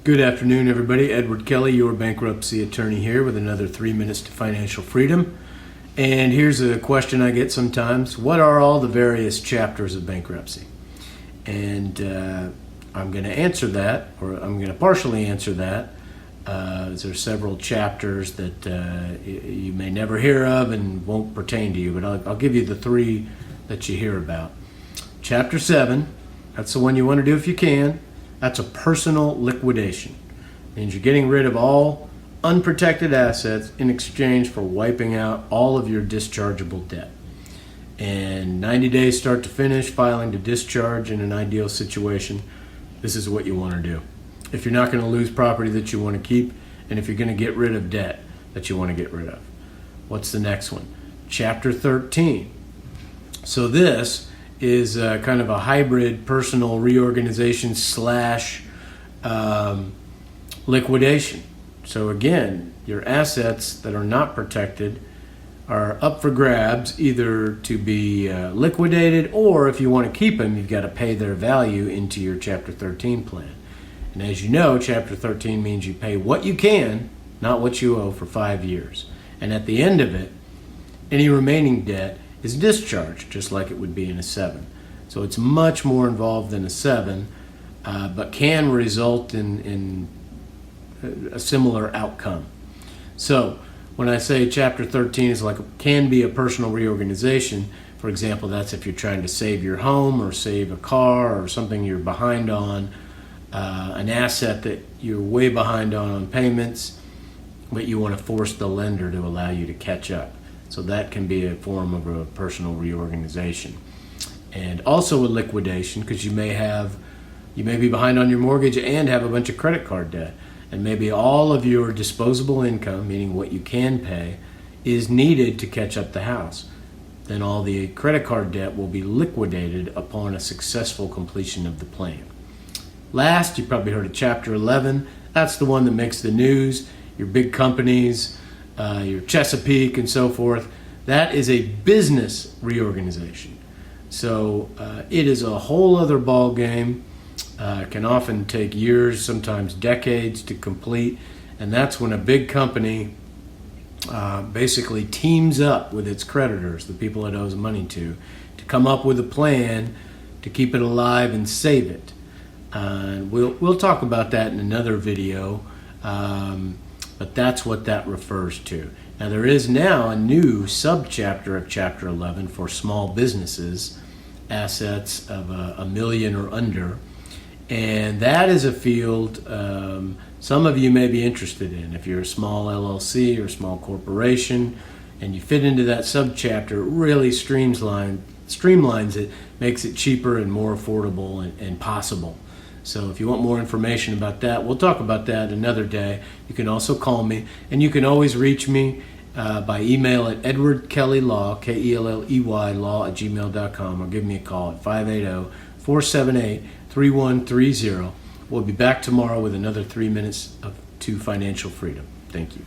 Good afternoon, everybody. Edward Kelly, your bankruptcy attorney here with another 3 minutes to financial freedom. And here's a question I get sometimes. What are all the various chapters of bankruptcy? And I'm going to answer that, or I'm going to partially answer that. There are several chapters that you may never hear of and won't pertain to you, but I'll give you the three that you hear about. Chapter 7, that's the one you want to do if you can. That's a personal liquidation. It means you're getting rid of all unprotected assets in exchange for wiping out all of your dischargeable debt. And 90 days start to finish, filing to discharge in an ideal situation, this is what you want to do. If you're not going to lose property that you want to keep, and if you're going to get rid of debt that you want to get rid of. What's the next one? Chapter 13. So this is kind of a hybrid personal reorganization slash liquidation. So again, your assets that are not protected are up for grabs, either to be liquidated, or if you want to keep them, you've got to pay their value into your Chapter 13 plan. And as you know, Chapter 13 means you pay what you can, not what you owe, for 5 years. And at the end of it, any remaining debt is discharged, just like it would be in a 7. So it's much more involved than a 7, but can result in a similar outcome. So when I say Chapter 13 is can be a personal reorganization, for example, that's if you're trying to save your home or save a car or something you're behind on, an asset that you're way behind on payments, but you want to force the lender to allow you to catch up. So that can be a form of a personal reorganization. And also a liquidation, because you may be behind on your mortgage and have a bunch of credit card debt. And maybe all of your disposable income, meaning what you can pay, is needed to catch up the house. Then all the credit card debt will be liquidated upon a successful completion of the plan. Last, you probably heard of Chapter 11. That's the one that makes the news. Your big companies, your Chesapeake and so forth. That is a business reorganization. So it is a whole other ball game. Can often take years, sometimes decades to complete. And that's when a big company basically teams up with its creditors, the people it owes money to come up with a plan to keep it alive and save it. We'll talk about that in another video, but that's what that refers to. Now there is now a new subchapter of Chapter 11 for small businesses, assets of $1 million or under, and that is a field some of you may be interested in. If you're a small LLC or a small corporation and you fit into that subchapter, it really streamlines it, makes it cheaper and more affordable and possible. So if you want more information about that, we'll talk about that another day. You can also call me, and you can always reach me by email at edwardkellylaw, K-E-L-L-E-Y, law@gmail.com, or give me a call at 580-478-3130. We'll be back tomorrow with another 3 minutes to financial freedom. Thank you.